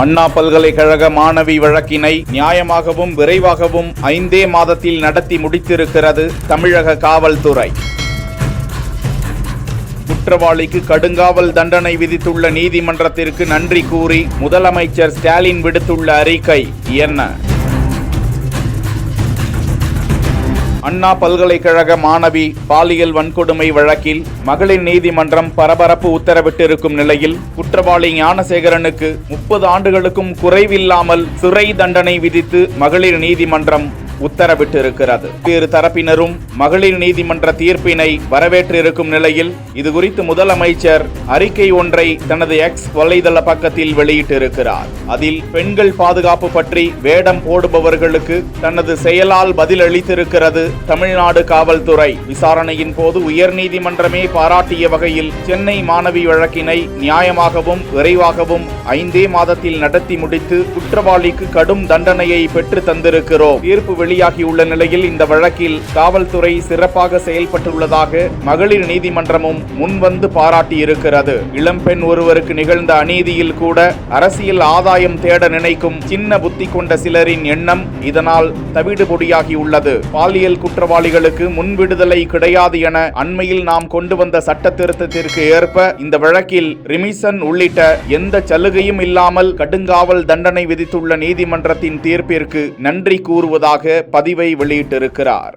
அண்ணா பல்கலைக்கழக மாணவி வழக்கினை நியாயமாகவும் விரைவாகவும் 5 மாதத்தில் நடத்தி முடித்திருக்கிறது தமிழக காவல்துறை. குற்றவாளிக்கு கடுங்காவல் தண்டனை விதித்துள்ள நீதிமன்றத்திற்கு நன்றி கூறி முதலமைச்சர் ஸ்டாலின் விடுத்துள்ள அறிக்கை என்ன? அண்ணா பல்கலைக்கழக மாணவி பாலியல் வன்கொடுமை வழக்கில் மகளிர் நீதிமன்றம் பரபரப்பு உத்தரவிட்டிருக்கும் நிலையில் குற்றவாளி ஞானசேகரனுக்கு 30 ஆண்டுகளுக்கும் குறைவில்லாமல் சிறை தண்டனை விதித்து மகளிர் நீதிமன்றம் உத்தரவிட்டிருக்கிறது. வேறு தரப்பினரும் மகளிர் நீதிமன்ற தீர்ப்பினை வரவேற்றிருக்கும் நிலையில் இதுகுறித்து முதலமைச்சர் அறிக்கை ஒன்றை தனது எக்ஸ் வலைதள பக்கத்தில் வெளியிட்டிருக்கிறார். அதில் பெண்கள் பாதுகாப்பு பற்றி வேடம் போடுபவர்களுக்கு தனது செயலால் பதிலளித்திருக்கிறது தமிழ்நாடு காவல்துறை. விசாரணையின் போது உயர்நீதிமன்றமே பாராட்டிய வகையில் சென்னை மாணவி வழக்கினை நியாயமாகவும் விரைவாகவும் 5 மாதத்தில் நடத்தி முடித்து குற்றவாளிக்கு கடும் தண்டனையை பெற்று தந்திருக்கிறோம். தீர்ப்பு வெளியாகியுள்ள நிலையில் இந்த வழக்கில் காவல்துறை சிறப்பாக செயல்பட்டுள்ளதாக மகளிர் நீதிமன்றமும் முன்வந்து பாராட்டியிருக்கிறது. இளம்பெண் ஒருவருக்கு நிகழ்ந்த அநீதியில் கூட அரசியல் ஆதாயம் தேட நினைக்கும் சின்ன புத்தி கொண்ட சிலரின் எண்ணம் இதனால் தவிடுபொடியாகியுள்ளது. பாலியல் குற்றவாளிகளுக்கு முன்விடுதலை கிடையாது என அண்மையில் நாம் கொண்டு வந்த சட்ட திருத்தத்திற்கு ஏற்ப இந்த வழக்கில் ரிமிஷன் உள்ளிட்ட எந்த சலுகையும் இல்லாமல் கடுங்காவல் தண்டனை விதித்துள்ள நீதிமன்றத்தின் தீர்ப்பிற்கு நன்றி கூறுவதாக பதிவை வெளியிட்டிருக்கிறார்.